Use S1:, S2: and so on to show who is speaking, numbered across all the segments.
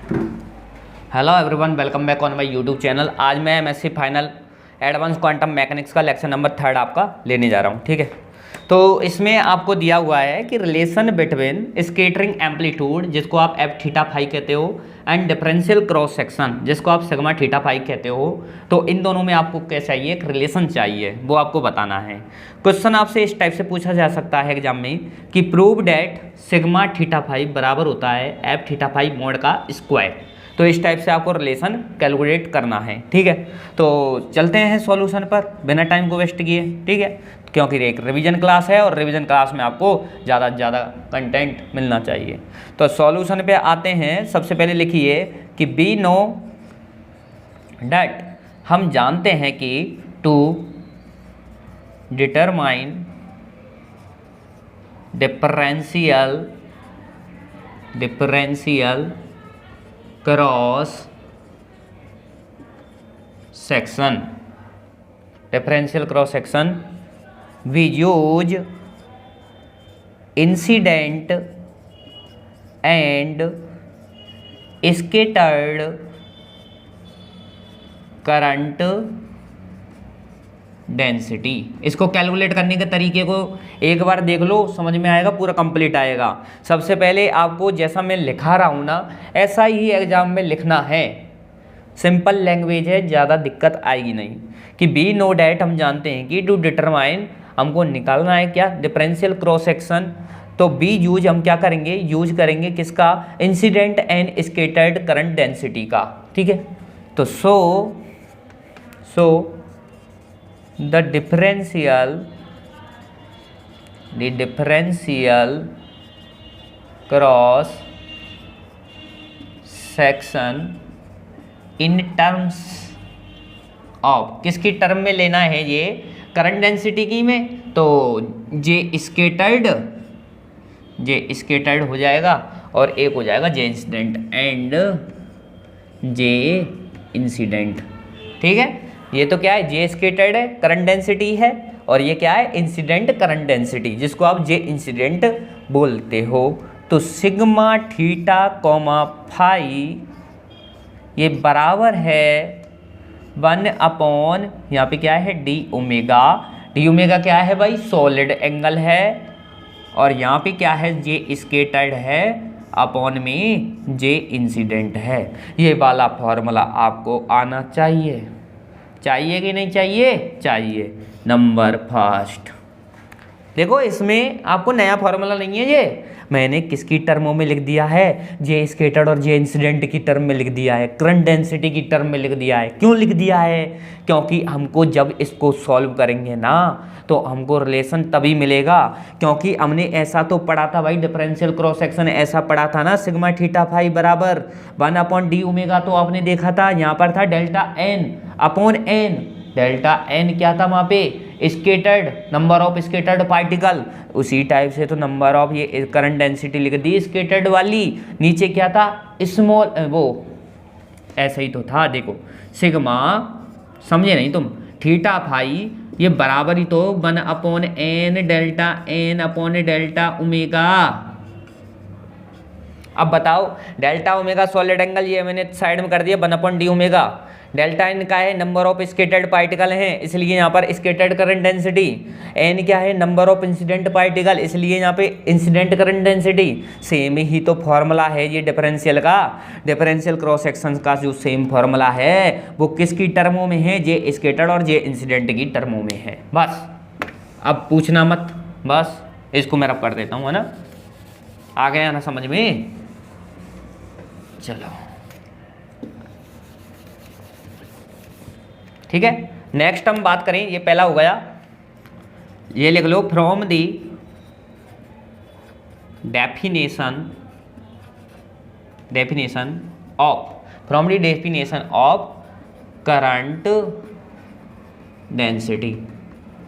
S1: Hello everyone, welcome back on my YouTube channel. आज मैं MSc final advance quantum mechanics का lecture number 3 आपका लेने जा रहा हूँ। ठीक है, तो इसमें आपको दिया हुआ है कि रिलेशन बिटवीन स्कैटरिंग एम्पलीट्यूड, जिसको आप एफ थीटा फाई कहते हो, एंड डिफरेंशियल क्रॉस सेक्शन, जिसको आप सिग्मा थीटा फाई कहते हो। तो इन दोनों में आपको क्या चाहिए? एक रिलेशन चाहिए, वो आपको बताना है। क्वेश्चन आपसे इस टाइप से पूछा जा सकता है एग्जाम में कि prove that sigma theta phi बराबर होता है एफ थीटा फाई मोड का स्क्वायर। तो इस टाइप से आपको रिलेशन कैलकुलेट करना है। ठीक है, तो चलते हैं सॉल्यूशन पर बिना टाइम को वेस्ट किए। ठीक है, क्योंकि एक रिवीजन क्लास है और रिवीजन क्लास में आपको ज़्यादा से ज़्यादा कंटेंट मिलना चाहिए। तो सॉल्यूशन पे आते हैं। सबसे पहले लिखिए कि बी नो डैट, हम जानते हैं कि to determine differential cross section we use incident and scattered current density. इसको कैलकुलेट करने के तरीके को एक बार देख लो, समझ में आएगा, पूरा कंप्लीट आएगा। सबसे पहले आपको जैसा मैं लिखा रहा हूँ ना, ऐसा ही एग्जाम में लिखना है। सिंपल लैंग्वेज है, ज़्यादा दिक्कत आएगी नहीं। कि बी नो डैट, हम जानते हैं कि टू डिटरमाइन, हमको निकालना है क्या? Differential cross section. तो बी यूज हम क्या करेंगे? यूज करेंगे किसका? Incident and scattered current density का। ठीक है, तो सो the differential cross section in terms of, किसकी टर्म में लेना है ये? करंट डेंसिटी की में। तो जे स्कैटर्ड हो जाएगा और एक हो जाएगा जे इंसिडेंट एंड जे इंसिडेंट। ठीक है, ये तो क्या है? जे स्कैटर्ड है, करंट डेंसिटी है, और ये क्या है? इंसिडेंट करंट डेंसिटी, जिसको आप जे इंसिडेंट बोलते हो। तो सिग्मा थीटा कॉमा फाई ये बराबर है 1/, यहाँ पे क्या है? D omega. डी ओमेगा क्या है भाई? सॉलिड एंगल है। और यहाँ पे क्या है? जे स्कैटर्ड है अपॉन में जे इंसिडेंट है। ये वाला फॉर्मूला आपको आना चाहिए। चाहिए कि नहीं चाहिए? चाहिए। नंबर फर्स्ट देखो, इसमें आपको नया फॉर्मूला नहीं है, ये मैंने किसकी टर्मों में लिख दिया है? जे स्कैटर्ड और जे इंसिडेंट की टर्म में लिख दिया है, करंट डेंसिटी की टर्म में लिख दिया है। क्यों लिख दिया है? क्योंकि हमको जब इसको सॉल्व करेंगे ना, तो हमको रिलेशन तभी मिलेगा, क्योंकि हमने ऐसा तो पढ़ा था भाई, डिफरेंशियल क्रॉस सेक्शन ऐसा पढ़ा था ना, सिग्मा थीटा फाई बराबर 1/d ओमेगा। तो आपने देखा था यहाँ पर था delta n upon n. Delta n क्या था वहाँ पे? Scattered, number of scattered particle. उसी टाइप से तो नंबर ऑफ ये करंट डेंसिटी लिख दी स्कैटर्ड वाली। नीचे क्या था? स्मॉल, वो ऐसे ही तो था। देखो सिग्मा, समझे नहीं तुम? थीटा फाई ये बराबर ही तो 1/n delta n upon delta omega. अब बताओ, डेल्टा ओमेगा सॉलिड एंगल, ये मैंने साइड में कर दिया 1/d ओमेगा। डेल्टा एन का है? नंबर ऑफ स्कैटर्ड पार्टिकल हैं, इसलिए यहाँ पर स्कैटर्ड करंट डेंसिटी। एन क्या है? नंबर ऑफ इंसिडेंट पार्टिकल, इसलिए यहाँ पे इंसिडेंट करंट डेंसिटी। सेम ही तो फॉर्मूला है ये डिफरेंशियल का, डिफरेंशियल क्रॉस सेक्शन का जो सेम फॉर्मूला है वो किसकी टर्मों में है? जे स्कैटर्ड और जे इंसिडेंट की टर्मों में है। बस अब पूछना मत, बस इसको मैं रब कर देता हूँ, है ना? आ गया ना समझ में? चलो ठीक है, नेक्स्ट हम बात करें, ये पहला हो गया, ये लिख लो, from the definition of current density.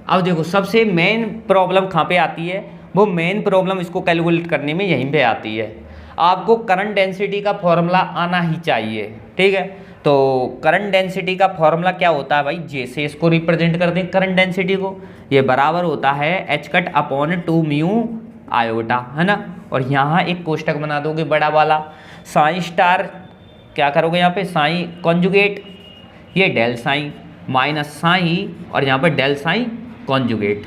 S1: अब देखो, सबसे मेन प्रॉब्लम कहाँ पे आती है? वो मेन प्रॉब्लम इसको कैलकुलेट करने में यहीं पे आती है। आपको करंट डेंसिटी का फॉर्मूला आना ही चाहिए। ठीक है, तो करंट डेंसिटी का फॉर्मूला क्या होता है भाई? जैसे इसको रिप्रेजेंट करते हैं करंट डेंसिटी को, ये बराबर होता है h/2 म्यू आयोटा, है ना। और यहाँ एक कोष्टक बना दोगे बड़ा वाला, साइन स्टार क्या करोगे यहाँ पे साइन कॉन्जुगेट, ये डेल साइन माइनस साइन और यहाँ पर डेल साइन कॉन्जुगेट।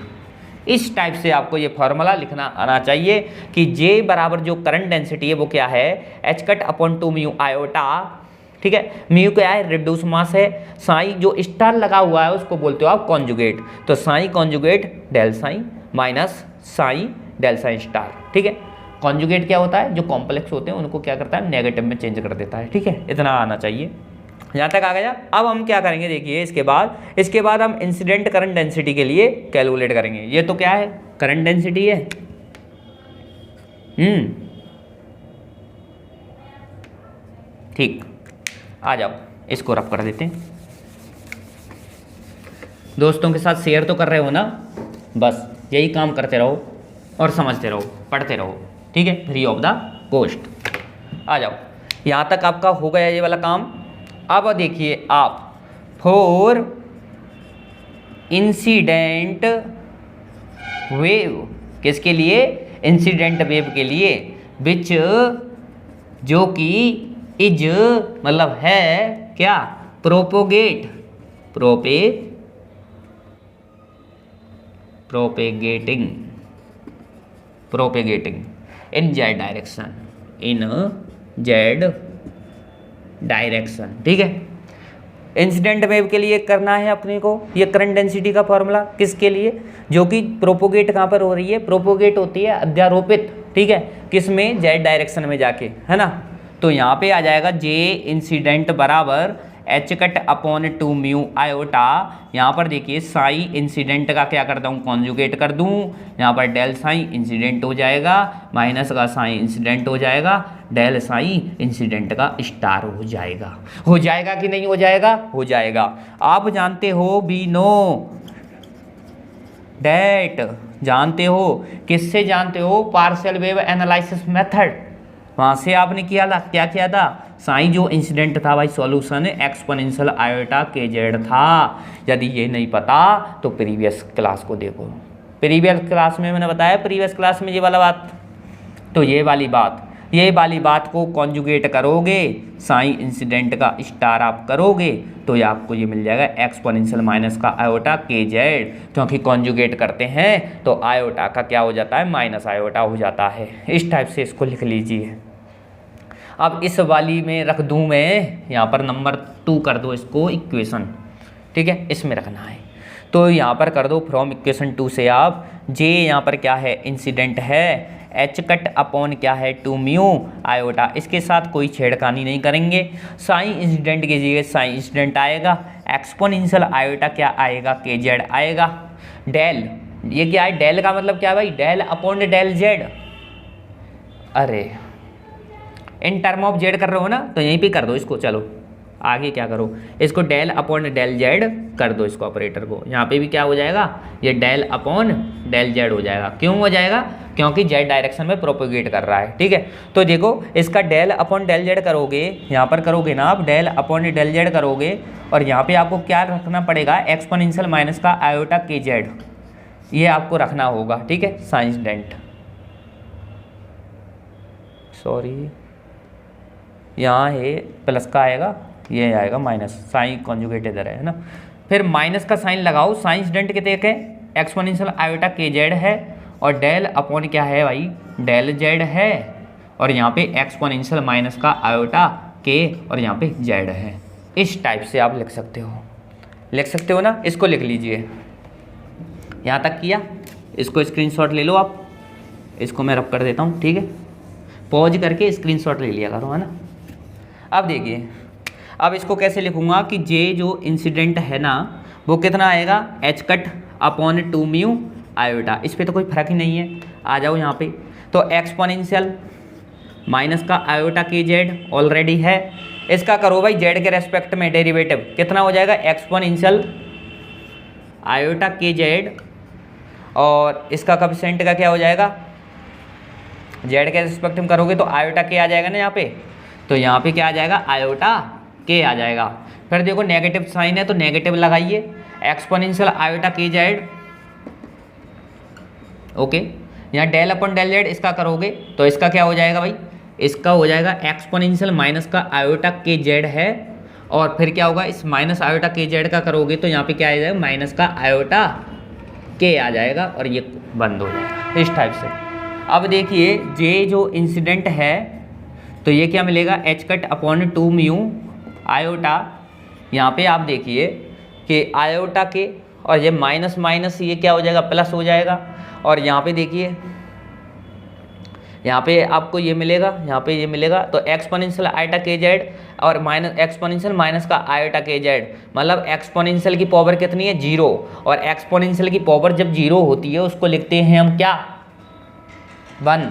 S1: इस टाइप से आपको ये फॉर्मूला लिखना आना चाहिए कि J बराबर जो करंट डेंसिटी है वो क्या है, H cut upon 2 mu iota, ठीक है। म्यू क्या है, रिड्यूस मास है, साइन जो स्टार लगा हुआ है उसको बोलते हो आप कॉन्जुगेट, तो psi conjugate del psi minus psi del psi star, ठीक है। कॉन्जुगेट क्या होता है, जो कॉम्प्लेक्स होते हैं उनको क्या करता है, नेगेटिव में चेंज कर देता है, ठीक है। इतना आना चाहिए, यहाँ तक आ गया। अब हम क्या करेंगे देखिए, इसके बाद हम इंसिडेंट करंट डेंसिटी के लिए कैलकुलेट करेंगे। ये तो क्या है, करंट डेंसिटी है, ठीक। आ जाओ इसको रफ कर देते हैं। दोस्तों के साथ शेयर तो कर रहे हो ना, बस यही काम करते रहो और समझते रहो, पढ़ते रहो, ठीक है। Free of the cost. आ जाओ, यहाँ तक आपका हो गया ये वाला काम। अब देखिए आप, फॉर इंसिडेंट वेव, किसके लिए, इंसिडेंट वेव के लिए, विच जो कि इज मतलब है क्या, प्रोपोगेट प्रोपेगेटिंग इन जेड डायरेक्शन, ठीक है। इंसिडेंट वेव के लिए करना है अपने को ये करंट डेंसिटी का फॉर्मूला, किसके लिए, जो कि प्रोपोगेट कहाँ पर हो रही है, प्रोपोगेट होती है अध्यारोपित, ठीक है, किस में, जेड डायरेक्शन में जाके, है ना। तो यहाँ पे आ जाएगा जे इंसिडेंट बराबर H cut upon 2 mu iota. यहाँ पर देखिए साई इंसिडेंट का क्या करता हूँ, कॉन्जुगेट कर दूँ, यहाँ पर डेल साई इंसिडेंट हो जाएगा, माइनस का साई इंसिडेंट हो जाएगा, डेल साई इंसिडेंट का स्टार हो जाएगा कि नहीं हो जाएगा, हो जाएगा। आप जानते हो भी नो डेट, जानते हो किससे जानते हो, पार्शियल वेव एनालिसिस मेथड, वहाँ से आपने किया था, क्या किया था, साइन जो इंसिडेंट था भाई, सॉल्यूशन एक्सपोनेंशियल आयोटा के जेड था। यदि ये नहीं पता तो प्रीवियस क्लास को देखो, प्रीवियस क्लास में मैंने बताया, प्रीवियस क्लास में ये वाला बात, तो ये वाली बात को कॉन्जुगेट करोगे, साइन इंसिडेंट का स्टार आप करोगे तो ये आपको ये मिल जाएगा एक्सपोनेंशियल माइनस का आयोटा के जेड, क्योंकि कॉन्जुगेट करते हैं तो आयोटा का क्या हो जाता है, माइनस आयोटा हो जाता है। इस टाइप से इसको लिख लीजिए। अब इस वाली में रख दूं मैं, यहाँ पर नंबर 2 कर दो इसको इक्वेशन, ठीक है, इसमें रखना है। तो यहाँ पर कर दो फ्रॉम इक्वेशन 2 से आप, जे यहाँ पर क्या है, इंसिडेंट है, एच कट अपॉन क्या है, 2 म्यू आयोटा, इसके साथ कोई छेड़खानी नहीं करेंगे। साइन इंसिडेंट की जगह साइन इंसिडेंट आएगा, एक्सपोनेंशियल आयोटा क्या आएगा, के जेड आएगा, डेल, ये क्या है, डेल का मतलब क्या है भाई, डेल अपॉन डेल जेड। अरे इन टर्म ऑफ जेड कर रहे हो ना, तो यहीं पे कर दो इसको। चलो आगे क्या करो, इसको डेल अपॉन डेल जेड कर दो, इसको ऑपरेटर को। यहाँ पे भी क्या हो जाएगा, ये डेल अपॉन डेल जेड हो जाएगा। क्यों हो जाएगा, क्योंकि जेड डायरेक्शन में प्रोपोगेट कर रहा है, ठीक है। तो देखो इसका डेल अपॉन डेल जेड करोगे, यहाँ पर करोगे ना आप, डेल अपॉन डेल जेड करोगे, और यहाँ पे आपको क्या रखना पड़ेगा, एक्सपोनेंशियल माइनस का आयोटा के जेड, ये आपको रखना होगा, ठीक है। साइंस डेंट, सॉरी यहाँ है प्लस का आएगा, ये आएगा माइनस, साइन कॉन्जुगेट इधर है ना, फिर माइनस का साइन लगाओ, साइंस डेंट के देखे एक्सपोनेंशियल आयोटा के जेड है, और डेल अपॉन क्या है भाई, डेल जेड है, और यहाँ पे एक्सपोनेंशियल माइनस का आयोटा के, और यहाँ पे जेड है। इस टाइप से आप लिख सकते हो ना, इसको लिख लीजिए। यहाँ तक किया, इसको स्क्रीनशॉट ले लो आप, इसको मैं रब कर देता हूँ, ठीक है। पॉज करके स्क्रीनशॉट ले लिया करो, है ना। अब देखिए, अब इसको कैसे लिखूंगा कि जे जो इंसिडेंट है ना, वो कितना आएगा, H cut upon 2 mu iota, इस पर तो कोई फर्क ही नहीं है। आ जाओ यहाँ पे, तो एक्सपोनेंशियल माइनस का आयोटा के जेड ऑलरेडी है, इसका करो भाई जेड के रेस्पेक्ट में डेरिवेटिव, कितना हो जाएगा, एक्सपोनेंशियल आयोटा के जेड, और इसका कोएफिशिएंट का क्या हो जाएगा, जेड के रेस्पेक्ट में करोगे तो आयोटा के आ जाएगा ना यहाँ पे, तो यहाँ पे क्या आ जाएगा, आयोटा के आ जाएगा। फिर देखो नेगेटिव साइन है तो नेगेटिव लगाइए, एक्सपोनेंशियल आयोटा के जेड, ओके। यहाँ डेल अपॉन डेल जेड इसका करोगे तो इसका क्या हो जाएगा भाई, इसका हो जाएगा एक्सपोनेंशियल माइनस का आयोटा के जेड है, और फिर क्या होगा, इस माइनस आयोटा के जेड का करोगे तो यहाँ पे क्या आ जाएगा, माइनस का आयोटा के आ जाएगा और ये बंद हो जाएगा इस टाइप से। अब देखिए जे जो इंसिडेंट है तो ये क्या मिलेगा, H cut upon 2 mu iota, यहाँ पे आप देखिए कि आयोटा के और ये माइनस माइनस ये क्या हो जाएगा, प्लस हो जाएगा। और यहाँ पे देखिए यहाँ पे आपको ये मिलेगा, यहाँ पे ये मिलेगा, तो एक्सपोनेंशियल आयोटा के जेड और माइनस एक्सपोनेंशियल माइनस का आयोटा के जेड, मतलब एक्सपोनेंशियल की पावर कितनी है, 0, और एक्सपोनेंशियल की पावर जब 0 होती है उसको लिखते हैं हम क्या, 1।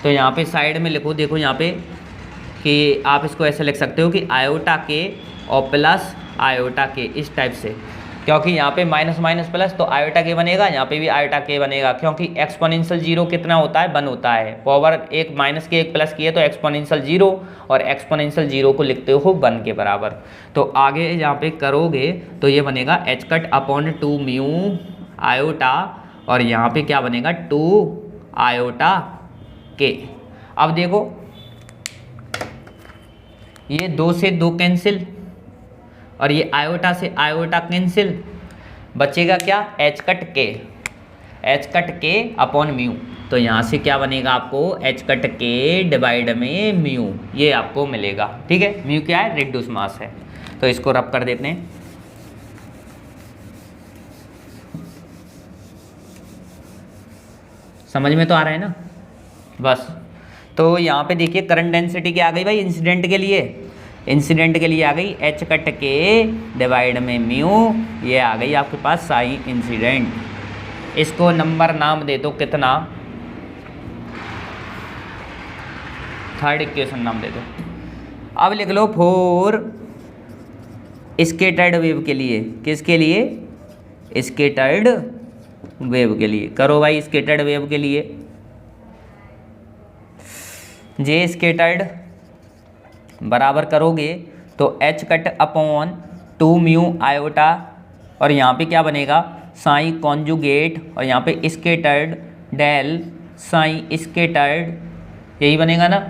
S1: तो यहाँ पे साइड में लिखो, देखो यहाँ पे कि आप इसको ऐसे लिख सकते हो कि आयोटा के और प्लस आयोटा के, इस टाइप से, क्योंकि यहाँ पे माइनस माइनस प्लस तो आयोटा के बनेगा, यहाँ पे भी आयोटा के बनेगा, क्योंकि एक्सपोनेंशियल 0 कितना होता है, 1 होता है। पावर एक माइनस के एक प्लस की है तो एक्सपोनेंशियल 0, और एक्सपोनेंशियल 0 को लिखते हो 1 के बराबर। तो आगे यहाँ पे करोगे तो ये बनेगा H cut upon 2 mu iota, और यहाँ पे क्या बनेगा, 2 आयोटा के। अब देखो ये 2 से 2 कैंसिल, और ये आयोटा से आयोटा कैंसिल, बचेगा क्या, एच कट के, H cut K upon mu. तो यहाँ से क्या बनेगा आपको, एच कट के डिवाइड में म्यू, ये आपको मिलेगा। ठीक है, म्यू क्या है, रिड्यूस मास है। तो इसको रब कर देते हैं, समझ में तो आ रहा है ना बस। तो यहाँ पे देखिए करंट डेंसिटी क्या आ गई भाई, इंसिडेंट के लिए, इंसिडेंट के लिए आ गई एच कट के डिवाइड में म्यू, ये आ गई आपके पास साइन इंसिडेंट। इसको नंबर नाम दे दो कितना, थर्ड इक्वेशन नाम दे दो। अब लिख लो फॉर स्कैटर्ड वेव के लिए, किसके लिए, स्कैटर्ड वेव के लिए। करो भाई स्कैटर्ड वेव के लिए, जे स्कैटर्ड बराबर करोगे तो H cut upon 2 mu iota, और यहाँ पे क्या बनेगा, साई कॉन्जुगेट, और यहाँ पे स्कैटर्ड डेल साई स्कैटर्ड, यही बनेगा ना,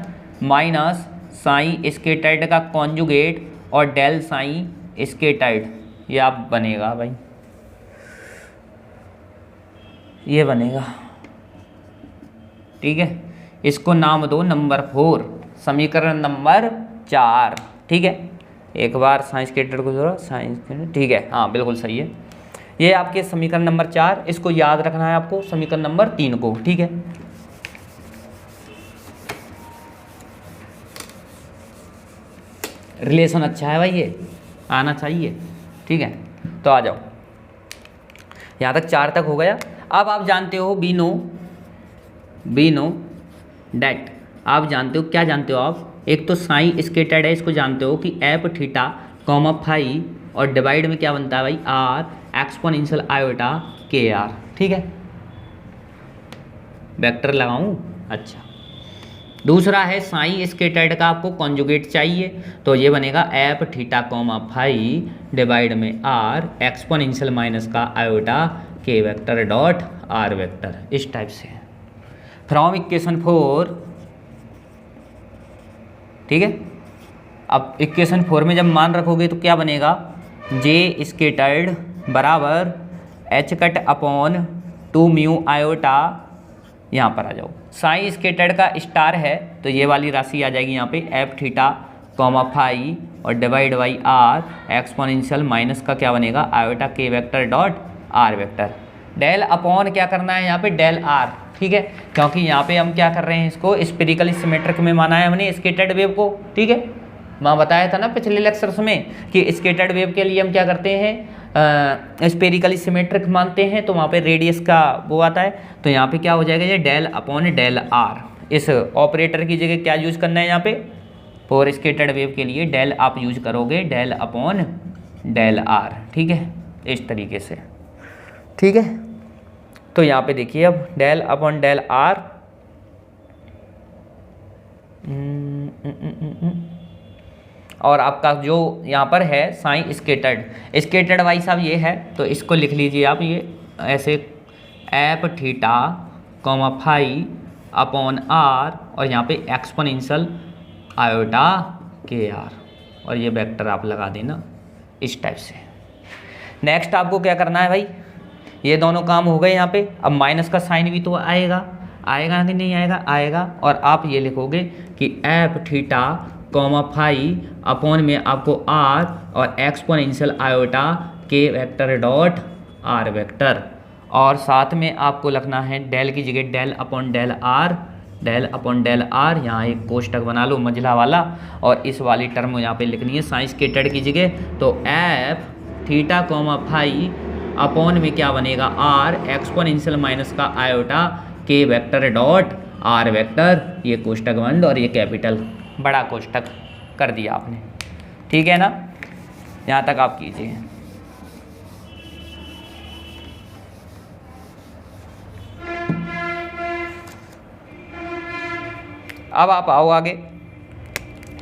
S1: माइनस साई स्कैटर्ड का कॉन्जुगेट और डेल साई स्कैटर्ड, ये आप बनेगा भाई, ये बनेगा। ठीक है, इसको नाम दो नंबर 4, समीकरण नंबर 4। ठीक है, एक बार साइंस स्कैटर्ड को जोड़ो, साइंस, ठीक है, हाँ बिल्कुल सही है। ये आपके समीकरण नंबर 4, इसको याद रखना है आपको समीकरण नंबर 3 को। ठीक है, रिलेशन अच्छा है भाई, ये आना चाहिए। ठीक है, तो आ जाओ, यहाँ तक 4 तक हो गया। अब आप जानते हो बी नो डेट, आप जानते हो, क्या जानते हो आप, एक तो साइन स्कैटर्ड है, इसको जानते हो कि एप थीटा कॉमा फाई, और डिवाइड में क्या बनता है भाई, are exponential iota K are. ठीक है, वेक्टर लगाऊं, अच्छा। दूसरा है साइन स्कैटर्ड का आपको कॉन्जुगेट चाहिए, तो ये बनेगा f theta comma phi divide में आर एक्सपोनेंशियल माइनस का आयोटा के वेक्टर डॉट आर वेक्टर, इस टाइप से फ्रॉम इक्वेशन 4। ठीक है, अब इक्वेशन 4 में जब मान रखोगे तो क्या बनेगा, जे स्कैटर्ड बराबर H cut upon 2 mu iota, यहाँ पर आ जाओ, साइन स्कैटर्ड का स्टार है तो ये वाली राशि आ जाएगी यहाँ पे, एफ थीटा कॉमा फाई और divide by r exponential minus का क्या बनेगा, आयोटा के vector dot r vector. Del upon क्या करना है यहाँ पे, डेल आर। ठीक है, क्योंकि यहाँ पे हम क्या कर रहे हैं, इसको स्फेरिकली सिमेट्रिक में माना है हमने स्कैटर्ड वेव को। ठीक है, मैं बताया था ना पिछले लेक्चर्स में कि स्कैटर्ड वेव के लिए हम क्या करते हैं, स्फेरिकली सिमेट्रिक मानते हैं, तो वहाँ पे रेडियस का वो आता है। तो यहाँ पे क्या हो जाएगा, ये डेल अपॉन डेल आर, इस ऑपरेटर की जगह क्या यूज करना है यहाँ पे, फॉर स्कैटर्ड वेव के लिए डेल आप यूज करोगे, डेल अपॉन डेल आर। ठीक है, इस तरीके से। ठीक है, तो यहाँ पे देखिए अब डेल अपॉन डेल आर, और आपका जो यहाँ पर है साइन स्कैटर्ड वाई साहब ये है, तो इसको लिख लीजिए आप, ये ऐसे f theta comma phi upon are और यहाँ पे एक्सपोनेंशियल आयोटा के आर, और ये वेक्टर आप लगा देना इस टाइप से। नेक्स्ट आपको क्या करना है भाई, ये दोनों काम हो गए यहाँ पे। अब माइनस का साइन भी तो आएगा, आएगा कि नहीं आएगा, आएगा। और आप ये लिखोगे कि f theta comma phi upon में आपको आर और एक्सपोनेंशियल आयोटा के वेक्टर डॉट आर वेक्टर, और साथ में आपको लिखना है डेल की जगह del upon del r, del upon del r. यहाँ एक कोष्टक बना लो मंझला वाला, और इस वाली टर्म यहाँ पे लिखनी है साइंस के टेड की जगह। तो F theta comma phi upon में क्या बनेगा, आर एक्सपोनेंशियल माइनस का आयोटा के वेक्टर डॉट आर वेक्टर, ये कोष्टक बंद और ये कैपिटल बड़ा कोष्टक कर दिया आपने। ठीक है ना, यहाँ तक आप कीजिए। अब आप आओ आगे।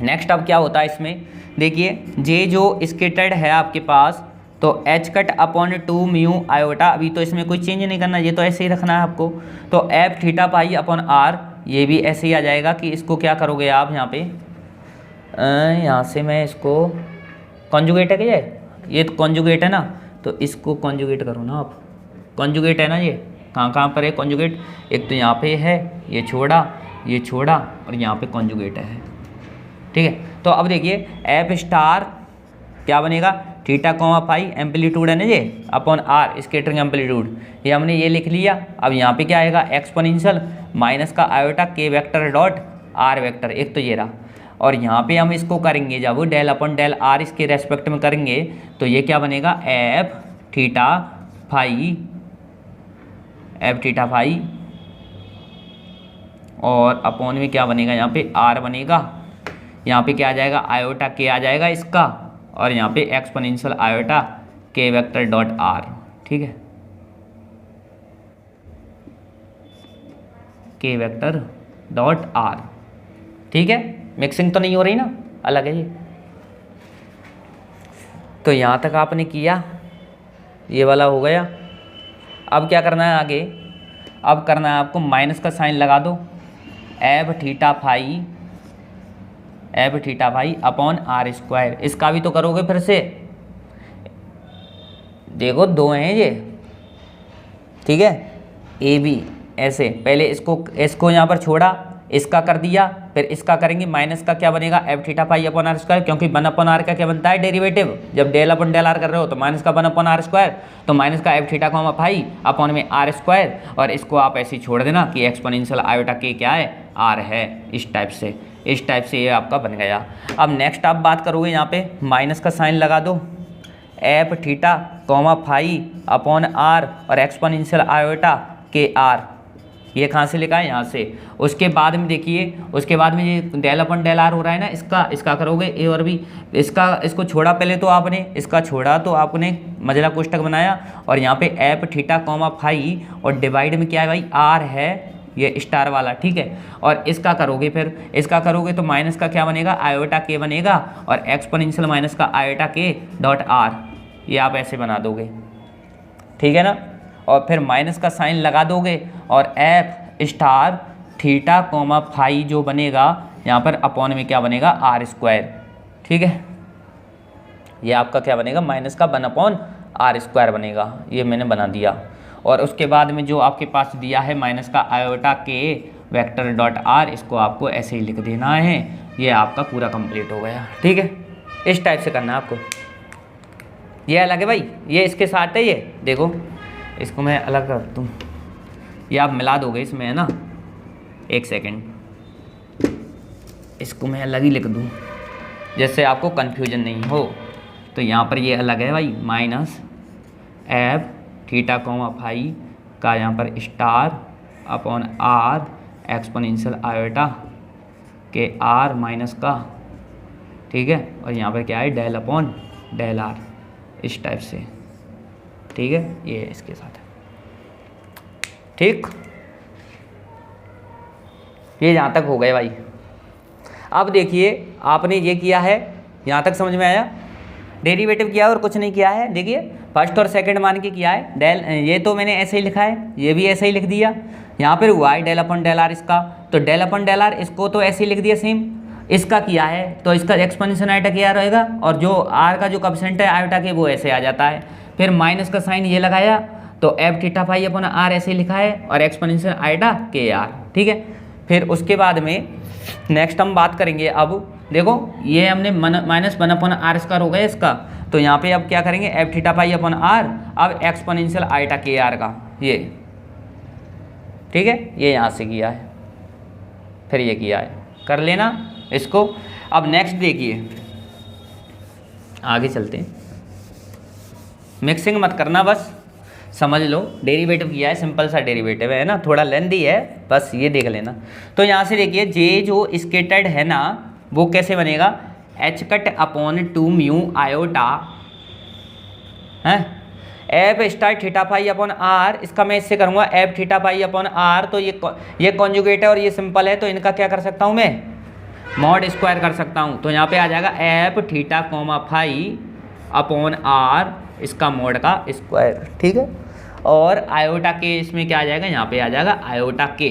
S1: नेक्स्ट अब क्या होता है इसमें, देखिए जे जो स्केटर्ड है आपके पास, तो H cut upon 2 mu iota, अभी तो इसमें कोई चेंज नहीं करना, ये तो ऐसे ही रखना है आपको। तो F theta phi upon r, ये भी ऐसे ही आ जाएगा कि इसको क्या करोगे आप यहाँ पे, यहाँ से मैं इसको कॉन्जुगेट है क्या, ये तो कॉन्जुगेट है ना, तो इसको कॉन्जुगेट करो ना आप, कॉन्जुगेट है ना, ये कहाँ कहाँ पर है कॉन्जुगेट, एक तो यहाँ पे है, ये छोड़ा, ये छोड़ा, और यहाँ पे कॉन्जुगेट है। ठीक है, तो अब देखिए एफ स्टार क्या बनेगा, थीटा कॉमा फाई एम्पलीट्यूड है ना ये अपॉन आर स्केटरिंग एम्पलीट्यूड, ये हमने ये लिख लिया। अब यहाँ पे क्या आएगा, एक्सपोनेंशियल माइनस का आयोटा के वेक्टर डॉट आर वेक्टर, एक तो ये रहा। और यहाँ पे हम इसको करेंगे जब डेल अपॉन डेल आर इसके रेस्पेक्ट में करेंगे, तो ये क्या बनेगा, F theta phi, F theta phi, और अपॉन में क्या बनेगा, यहाँ पे आर बनेगा, यहाँ पे क्या आ जाएगा, आयोटा के आ जाएगा इसका, और यहाँ पे एक्सपोनेंशियल आयोटा के वेक्टर डॉट आर। ठीक है, के वेक्टर डॉट आर। ठीक है, मिक्सिंग तो नहीं हो रही ना, अलग है ये। तो यहाँ तक आपने किया, ये वाला हो गया। अब क्या करना है आगे, अब करना है आपको माइनस का साइन लगा दो, F theta phi, F theta phi upon R square, इसका भी तो करोगे फिर से, देखो दो हैं ये। ठीक है, ए बी ऐसे, पहले इसको यहाँ पर छोड़ा, इसका कर दिया, फिर इसका करेंगे, माइनस का क्या बनेगा, F theta phi upon R square, क्योंकि 1 अपॉन आर का क्या बनता है डेरिवेटिव, जब डेल अपॉन डेल आर कर रहे हो तो माइनस का 1 अपॉन आर स्क्वायर, तो माइनस का F theta comma phi upon में आर स्क्वायर, और इसको आप ऐसे ही छोड़ देना कि एक्सपोनेंशियल आयोटा के क्या है, आर है, इस टाइप से, इस टाइप से ये आपका बन गया। अब नेक्स्ट आप बात करोगे, यहाँ पे माइनस का साइन लगा दो, F theta comma phi upon are और एक्सपोनेंशियल आयोटा के आर, ये कहाँ से लिखा है, यहाँ से। उसके बाद में देखिए, उसके बाद में ये डेल अपॉन डेल आर हो रहा है ना, इसका करोगे ए और बी, इसको छोड़ा पहले तो आपने, इसका छोड़ा तो आपने मजला कोष्टक बनाया, और यहाँ पे एफ थीटा कॉमा फाई और डिवाइड में क्या है भाई, आर है, ये स्टार वाला। ठीक है, और इसका करोगे, फिर इसका करोगे तो माइनस का क्या बनेगा, आयोटा के बनेगा, और एक्सपोनेंशियल माइनस का आयोटा के डॉट आर, ये आप ऐसे बना दोगे। ठीक है ना, और फिर माइनस का साइन लगा दोगे, और F star theta comma phi जो बनेगा यहाँ पर अपॉन में क्या बनेगा, आर स्क्वायर। ठीक है, ये आपका क्या बनेगा, माइनस का 1 अपॉन आर स्क्वायर बनेगा, ये मैंने बना दिया। और उसके बाद में जो आपके पास दिया है माइनस का आयोटा के वेक्टर डॉट आर, इसको आपको ऐसे ही लिख देना है, ये आपका पूरा कंप्लीट हो गया। ठीक है, इस टाइप से करना है आपको। ये अलग है भाई, ये इसके साथ है, ये देखो, इसको मैं अलग कर दूँ, ये आप मिला दोगे इसमें, है ना, एक सेकेंड, इसको मैं अलग ही लिख दूँ जैसे आपको कन्फ्यूजन नहीं हो। तो यहाँ पर ये अलग है भाई, minus F theta comma phi का यहाँ पर star upon R exponential iota K R minus का, ठीक है, और यहाँ पर क्या है, डेल अपॉन डेल आर, इस टाइप से। ठीक है, ये इसके साथ है। ठीक, ये यहाँ तक हो गए भाई। अब देखिए आपने ये किया है, यहाँ तक समझ में आया, डेरिवेटिव किया और कुछ नहीं किया है। देखिए फर्स्ट और सेकंड मान के किया है, डेल, ये तो मैंने ऐसे ही लिखा है, ये भी ऐसे ही लिख दिया। यहाँ पर हुआ है डेल अपन डेल आर इसका, तो डेल अपन डेल आर इसको तो ऐसे ही लिख दिया सेम, इसका किया है तो इसका एक्सपोनेंशियल आयोटा के रहेगा, और जो आर का जो कोएफिशिएंट है आयोटा के वो ऐसे आ जाता है। फिर माइनस का साइन ये लगाया तो F theta phi upon R ऐसे लिखा है, और एक्सपोनेंशियल आयोटा के आर, ठीक है। फिर उसके बाद में नेक्स्ट हम बात करेंगे, अब देखो ये हमने माइनस 1 अपन आर स्क्वायर हो गया इसका, तो यहाँ पे अब क्या करेंगे F theta phi upon R, अब एक्सपोनेंशियल आयोटा के आर का ये, ठीक है, ये यहाँ से किया है, फिर ये किया है, कर लेना इसको। अब नेक्स्ट देखिए, आगे चलते हैं, मिक्सिंग मत करना, बस समझ लो डेरिवेटिव किया है, सिंपल सा डेरिवेटिव है ना, थोड़ा लेंदी है, बस ये देख लेना। तो यहाँ से देखिए जे जो स्केटर्ड है ना वो कैसे बनेगा, H cut upon 2 mu iota है F star theta phi upon R, इसका मैं इससे करूँगा F theta phi upon R, तो ये कॉन्जुगेट है और ये सिंपल है, तो इनका क्या कर सकता हूँ मैं मॉड स्क्वायर कर सकता हूँ, तो यहाँ पे आ जाएगा F theta comma phi upon R, इसका मॉड का स्क्वायर, ठीक है। और आयोटा के इसमें क्या आ जाएगा, यहाँ पे आ जाएगा आयोटा के,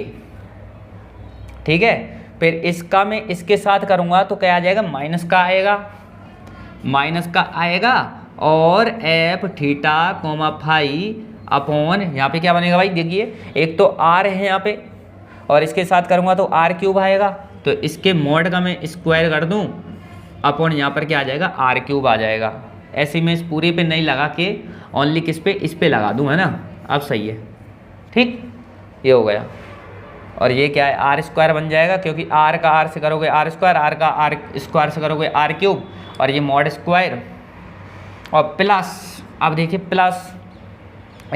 S1: ठीक है। फिर इसका मैं इसके साथ करूँगा तो क्या आ जाएगा, माइनस का आएगा, माइनस का आएगा, और F theta comma phi upon यहाँ पे क्या बनेगा भाई, देखिए एक तो आर है यहाँ पे, और इसके साथ करूँगा तो आर क्यूब आएगा, तो इसके मॉड का मैं स्क्वायर कर दूँ अपॉन यहाँ पर क्या आ जाएगा आर क्यूब आ जाएगा। ऐसे में इस पूरे पे नहीं लगा के ओनली किस पे, इस पे लगा दूँ, है ना, अब सही है, ठीक, ये हो गया। और ये क्या है आर स्क्वायर बन जाएगा, क्योंकि आर का आर से करोगे आर स्क्वायर, आर का आर स्क्वायर से करोगे आर क्यूब, और ये मॉड स्क्वायर, और प्लस, अब देखिए प्लस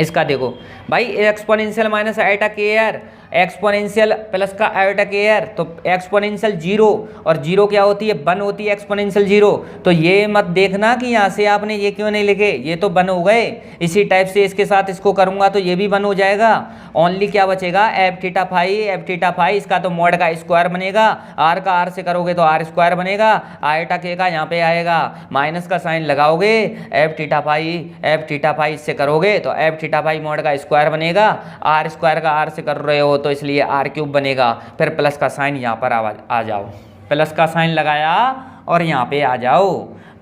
S1: इसका देखो भाई exponential minus iota K R, exponential plus का आयोटा के आर, तो एक्सपोनेंशियल 0, और 0 क्या होती है 1 होती है एक्सपोनेंशियल 0, तो ये मत देखना कि यहाँ से आपने ये क्यों नहीं लिखे, ये तो 1 हो गए। इसी टाइप से इसके साथ इसको करूँगा तो ये भी 1 हो जाएगा, ओनली क्या बचेगा एफ थीटा फाई, इसका तो मॉड का स्क्वायर बनेगा, आर का आर से करोगे तो आर स्क्वायर बनेगा, आयोटा के का यहाँ पे आएगा, माइनस का साइन लगाओगे एफ थीटा फाई इससे करोगे तो एफ थीटा फाई मॉड का स्क्वायर बनेगा, आर स्क्वायर का आर से कर रहे हो तो इसलिए आर क्यूब बनेगा। फिर प्लस का साइन यहाँ पर आ जाओ, प्लस का साइन लगाया और यहाँ पे आ जाओ,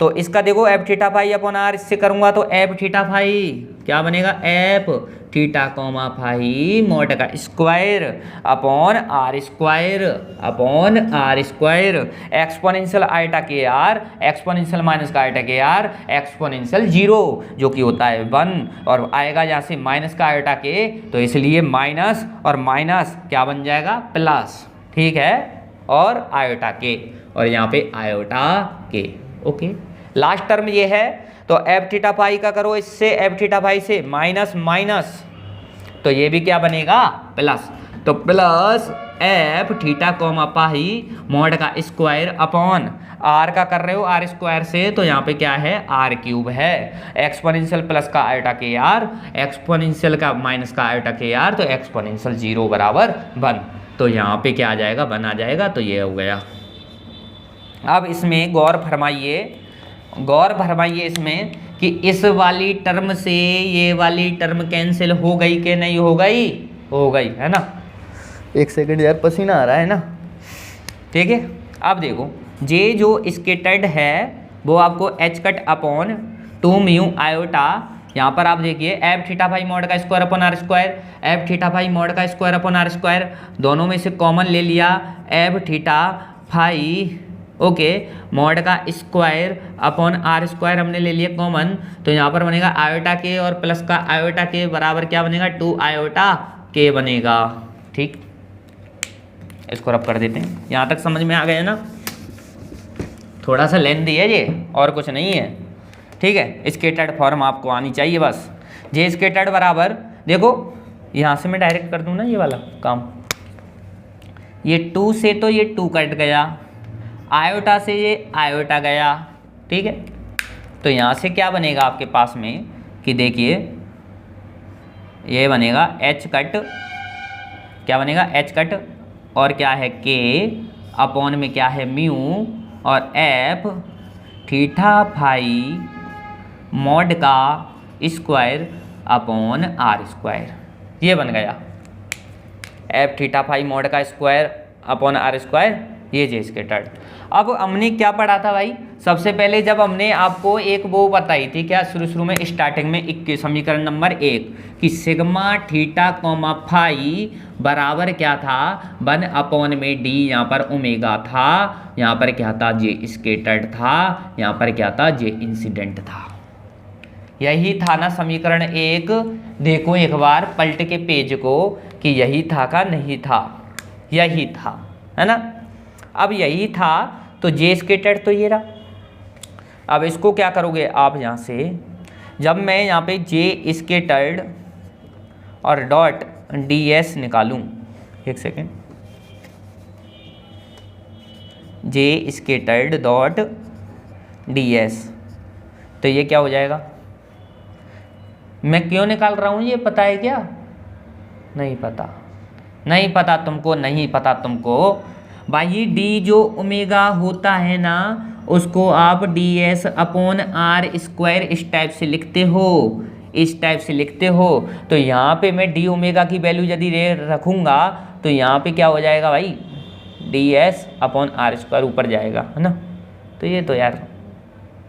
S1: तो इसका देखो F theta phi upon R, इससे करूँगा तो एफ थीटा फाई क्या बनेगा, F theta comma phi mod का square upon R square, exponential iota K R, exponential minus का आयोटा के आर, एक्सपोनेंशियल 0 जो कि होता है 1, और आएगा यहाँ से माइनस का आयोटा के, तो इसलिए माइनस और माइनस क्या बन जाएगा प्लस, ठीक है, और आयोटा के, और यहाँ पे आयोटा के, ओके। लास्ट टर्म ये है, तो एफ थीटा फाई का करो इससे, एफ थीटा फाई से माइनस माइनस, तो ये भी क्या बनेगा प्लस, तो plus F theta comma phi mod का स्क्वायर अपॉन आर का कर रहे हो आर स्क्वायर से, तो यहाँ पे क्या है आर क्यूब है, एक्सपोनेंशियल प्लस का आयोटा के आर, एक्सपोनेंशियल का माइनस का आयोटा के आर, तो एक्सपोनेंशियल 0 बराबर 1, तो यहाँ पे क्या आ जाएगा 1 आ जाएगा, तो ये हो गया। अब इसमें गौर फरमाइए इसमें कि इस वाली टर्म से ये वाली टर्म कैंसिल हो गई कि नहीं हो गई, हो गई, है ना। एक सेकंड यार पसीना आ रहा है ना, ठीक है। अब देखो जे जो स्केटर्ड है वो आपको H cut upon 2 mu iota, यहाँ पर आप देखिए एफ थीटा फाई मॉड का square upon R square, F theta phi mod का स्क्वायर अपॉन आर स्क्वायर, दोनों में से कॉमन ले लिया F theta phi, okay, mod का स्क्वायर अपॉन आर स्क्वायर हमने ले लिया कॉमन, तो यहाँ पर बनेगा आयोटा के और प्लस का आयोटा के बराबर क्या बनेगा 2 आयोटा के बनेगा, ठीक। इसको रब कर देते हैं, यहाँ तक समझ में आ गया ना, थोड़ा सा लेंथी है ये और कुछ नहीं है, ठीक है। स्केटर्ड फॉर्म आपको आनी चाहिए बस, जे स्केटर्ड बराबर, देखो यहाँ से मैं डायरेक्ट कर दूँ ना ये वाला काम, ये 2 से तो ये 2 कट गया, आयोटा से ये आयोटा गया, ठीक है। तो यहाँ से क्या बनेगा आपके पास में कि देखिए ये बनेगा एच कट, क्या बनेगा एच कट, और क्या है के अपॉन में क्या है म्यू, और एफ थीटा फाई मॉड का स्क्वायर अपॉन आर स्क्वायर, ये बन गया एफ थीटा फाई मॉड का स्क्वायर अपॉन आर स्क्वायर, ये जे स्केटर्ड। अब हमने क्या पढ़ा था भाई, सबसे पहले जब हमने आपको एक वो बताई थी क्या शुरू में स्टार्टिंग में समीकरण नंबर 1 कि सिग्मा थीटा कॉमा फाई बराबर क्या था 1 अपॉन में डी, यहाँ पर ओमेगा था, यहाँ पर क्या था जे स्केटर्ड था, यहाँ पर क्या था जे इंसिडेंट था। यही था ना समीकरण 1। देखो एक बार पलट के पेज को कि यही था का नहीं था, यही था, है ना। अब यही था तो जे स्केटर्ड तो ये रहा। अब इसको क्या करोगे आप यहाँ से, जब मैं यहाँ पे जे स्केटर्ड और डॉट डी एस निकालूँ, एक सेकेंड, जे स्केटर्ड डॉट डी एस, तो ये क्या हो जाएगा। मैं क्यों निकाल रहा हूँ ये पता है क्या? नहीं पता, नहीं पता तुमको, नहीं पता तुमको भाई। डी जो ओमेगा होता है ना उसको आप D S upon R square इस टाइप से लिखते हो, इस टाइप से लिखते हो। तो यहाँ पे मैं डी ओमेगा की वैल्यू यदि रखूँगा तो यहाँ पे क्या हो जाएगा भाई, D S upon R square ऊपर जाएगा, है ना। तो ये तो यार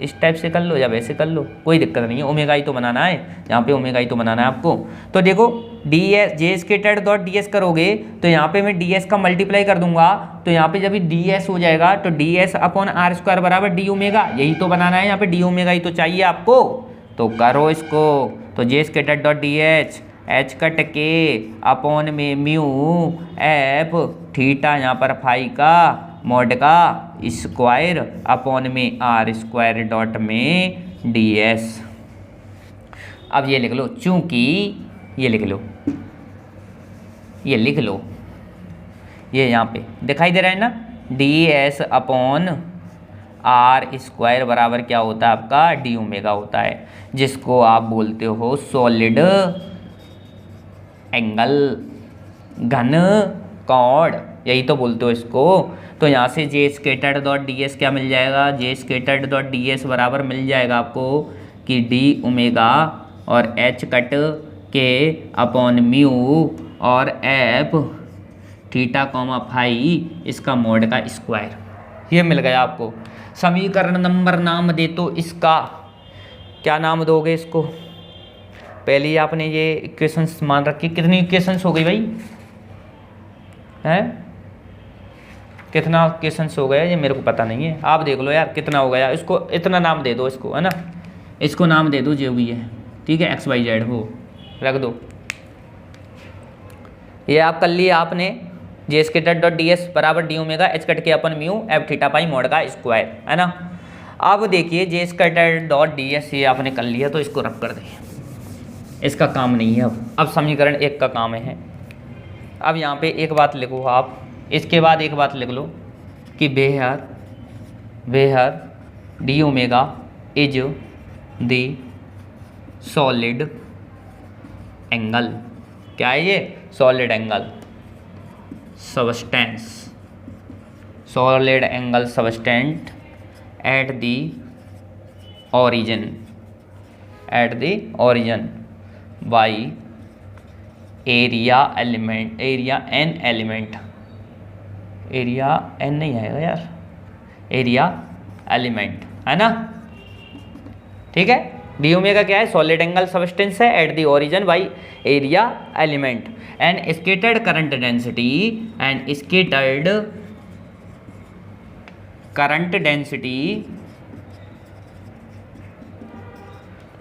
S1: इस टाइप से कर लो या वैसे कर लो, कोई दिक्कत नहीं है, ओमेगा ही तो बनाना है, यहाँ पे ओमेगा ही तो बनाना है आपको। तो देखो डी एस जे स्केटर्ड डॉट डी एस करोगे तो यहाँ पे मैं डी एस का मल्टीप्लाई कर दूंगा, तो यहाँ पे जब डी एस हो जाएगा तो D S upon R square बराबर डी ओमेगा, यही तो बनाना है, यहाँ पे डी ओमेगा ही तो चाहिए आपको। तो करो इसको, तो J scattered dot D H cut K upon में म्यू एफ थीटा यहाँ पर फाई का मॉड का स्क्वायर अपॉन में आर स्क्वायर डॉट में डी एस। अब ये लिख लो, चूंकि ये लिख लो, ये लिख लो, ये यहाँ पे दिखाई दे रहा है ना, D S upon R square बराबर क्या होता है आपका डी ओमेगा होता है, जिसको आप बोलते हो सॉलिड एंगल, घन कोण, यही तो बोलते हो इसको। तो यहाँ से जे स्केटर्ड डॉट डी एस क्या मिल जाएगा, जे स्केटर्ड डॉट डी एस बराबर मिल जाएगा आपको कि डी ओमेगा और H cut K upon mu और एफ थीटा कॉमा फाई इसका मॉड का स्क्वायर, ये मिल गया आपको। समीकरण नंबर नाम दे तो इसका क्या नाम दोगे इसको, पहले ही आपने ये इक्वेशंस मान रखी। कितनी इक्वेशंस हो गई भाई, हैं कितना इक्वेशंस हो गया ये मेरे को पता नहीं है, आप देख लो यार कितना हो गया। इसको इतना नाम दे दो, इसको है ना, इसको नाम दे दो जो भी है, ठीक है, एक्स वाई जेड हो रख दो। ये आप कर लिया आपने, J scattered dot D S बराबर D omega H cut K upon mu F theta pi mod का स्क्वायर, है ना। अब देखिए J scattered dot D S ये आपने कर लिया, तो इसको रख कर दें, इसका काम नहीं है। अब समीकरण 1 का काम है। अब यहाँ पे एक बात लिखो आप, इसके बाद एक बात लिख लो कि where D omega is the solid angle, क्या है ये, solid angle substance, solid angle subtend at the origin by area element, area n element, area n नहीं आएगा यार, एरिया एलिमेंट, है ना, ठीक है। डी ओमेगा क्या है, सॉलिड एंगल सबस्टेंस है at the origin by area element and scattered current density, and scattered current density,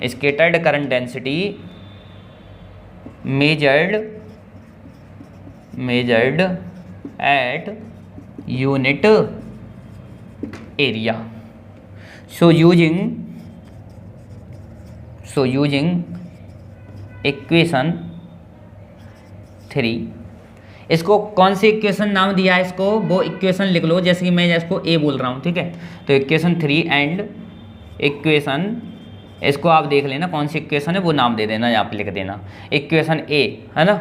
S1: scattered current density measured at unit area. So using equation 3, इसको कौन सी equation नाम दिया है इसको, वो इक्वेशन लिख लो, जैसे कि मैं इसको ए बोल रहा हूँ, ठीक है। तो इक्वेशन 3 एंड इक्वेशन, इसको आप देख लेना कौन सी इक्वेशन है वो नाम दे देना, यहाँ पे लिख देना इक्वेशन ए, है ना,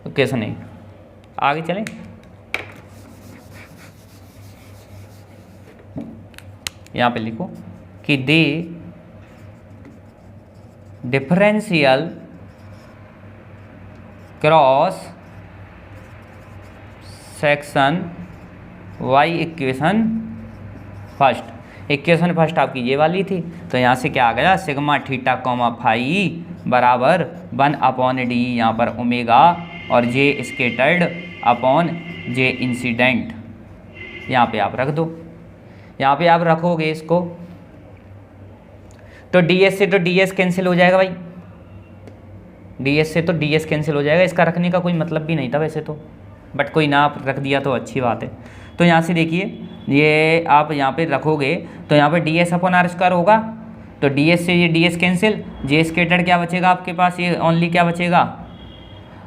S1: इक्वेशन ए। आगे चलें, यहाँ पे लिखो कि the differential cross section Y equation first आपकी ये वाली थी। तो यहाँ से क्या आ गया, सिग्मा थीटा कॉमा फाई बराबर 1/d यहाँ पर ओमेगा और जे स्केटर्ड अपॉन जे इंसिडेंट। यहाँ पे आप रख दो, यहाँ पे आप रखोगे इसको तो ds से तो ds कैंसिल हो जाएगा भाई, ds से तो ds कैंसिल हो जाएगा। इसका रखने का कोई मतलब भी नहीं था वैसे तो, बट कोई ना आप रख दिया तो अच्छी बात है। तो यहाँ से देखिए ये आप यहाँ पे रखोगे तो यहाँ पे ds अपॉन आर स्क्वायर होगा, तो ds से ये ds कैंसिल, जे स्केटर्ड क्या बचेगा आपके पास, ये ओनली क्या बचेगा,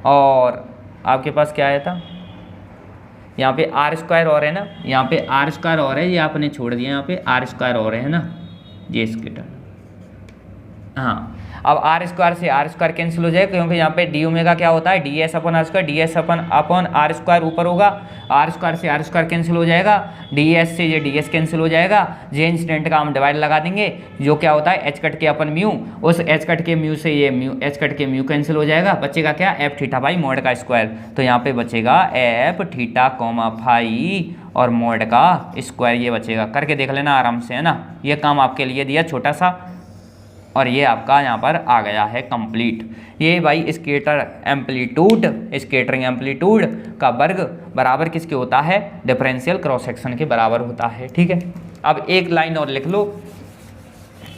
S1: और आपके पास क्या आया था यहाँ पे आर स्क्वायर और है ना, यहाँ पे आर स्क्वायर और है, ये आपने छोड़ दिया, यहाँ पे आर स्क्वायर और है ना जे स्केटर्ड। हाँ अब आर स्क्वायर से आर स्क्वायर कैंसिल हो जाएगा क्योंकि यहाँ पे डी ओमेगा क्या होता है, D S upon R square, D S upon R square ऊपर होगा, आर स्क्वायर से आर स्क्वायर कैंसिल हो जाएगा, डी एस से ये डी एस कैंसिल हो जाएगा, जे इंसिडेंट का हम डिवाइड लगा देंगे जो क्या होता है H cut K upon mu, उस एच कट के म्यू से ये म्यू एच कट के म्यू कैंसिल हो जाएगा, बचेगा क्या एफ थीटा बाई मॉड का स्क्वायर। तो यहाँ पे बचेगा एफ थीटा कॉमा फाई और मॉड का स्क्वायर, ये बचेगा। करके देख लेना आराम से, है ना, ये काम आपके लिए दिया छोटा सा, और ये आपका यहाँ पर आ गया है कंप्लीट। ये भाई स्केटरिंग एम्पलीट्यूड का वर्ग बराबर किसके होता है, डिफरेंशियल क्रॉस सेक्शन के बराबर होता है। ठीक है, अब एक लाइन और लिख लो,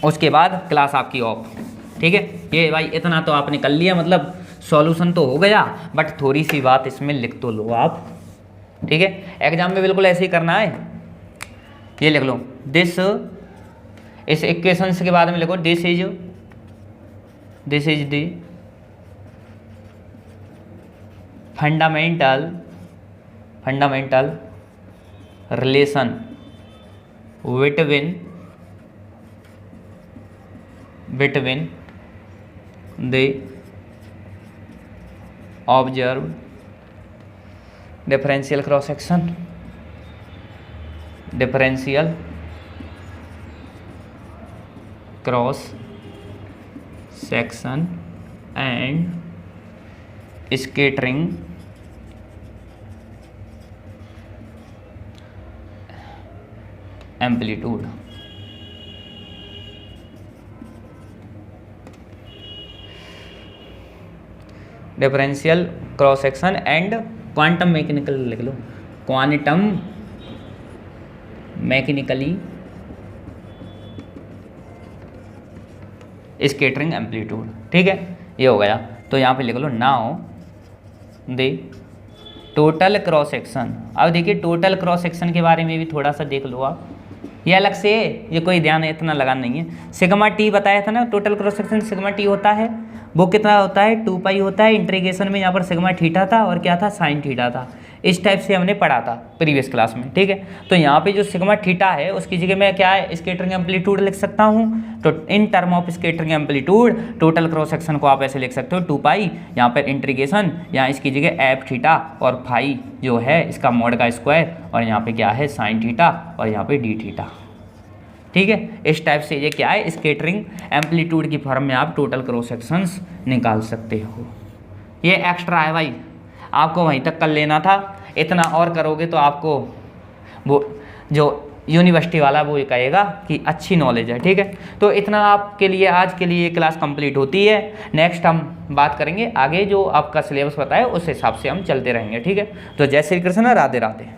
S1: उसके बाद क्लास आपकी ऑफ। ठीक है, ये भाई इतना तो आपने कर लिया, मतलब सॉल्यूशन तो हो गया, बट थोड़ी सी बात इसमें लिख तो लो आप। ठीक है, एग्जाम में बिल्कुल ऐसे ही करना है। ये लिख लो, दिस, इस इक्वेशंस के बाद में लिखो this is the fundamental relation between the observe differential cross section cross section and scattering amplitude. Differential cross section and quantum mechanical लिख लो, क्वांटम मैकेनिकली स्केटरिंग एम्पलीट्यूड। ठीक है, ये हो गया। तो यहाँ पे लिख लो now the total cross section. अब देखिए टोटल क्रॉस सेक्शन के बारे में भी थोड़ा सा देख लो आप, ये अलग से, ये कोई ध्यान इतना लगाना नहीं है। सिग्मा टी बताया था ना, total cross section sigma T होता है, वो कितना होता है 2 पाई होता है। इंटीग्रेशन में यहाँ पर सिग्मा थीटा था और क्या था साइन थीटा था, इस टाइप से हमने पढ़ा था प्रीवियस क्लास में। ठीक है, तो यहाँ पे जो सिग्मा थीटा है उसकी जगह मैं क्या है स्केटरिंग एम्पलीट्यूड लिख सकता हूँ। तो in term of scattering amplitude total cross section को आप ऐसे लिख सकते हो 2 पाई, यहाँ पर इंटीग्रेशन, यहाँ इसकी जगह एफ थीटा और फाई जो है इसका मॉड का स्क्वायर, और यहाँ पे क्या है साइन थीटा और यहाँ पे डी थीटा। ठीक है, इस टाइप से ये क्या है स्केटरिंग एम्पलीट्यूड की फॉर्म में आप टोटल क्रॉस सेक्शंस निकाल सकते हो। ये एक्स्ट्रा है भाई, आपको वहीं तक कर लेना था, इतना और करोगे तो आपको वो जो यूनिवर्सिटी वाला वो ये कहेगा कि अच्छी नॉलेज है। ठीक है, तो इतना आपके लिए आज के लिए क्लास कंप्लीट होती है। नेक्स्ट हम बात करेंगे आगे, जो आपका सिलेबस बताए उस हिसाब से हम चलते रहेंगे। ठीक है, तो जय श्री कृष्ण, राधे राधे।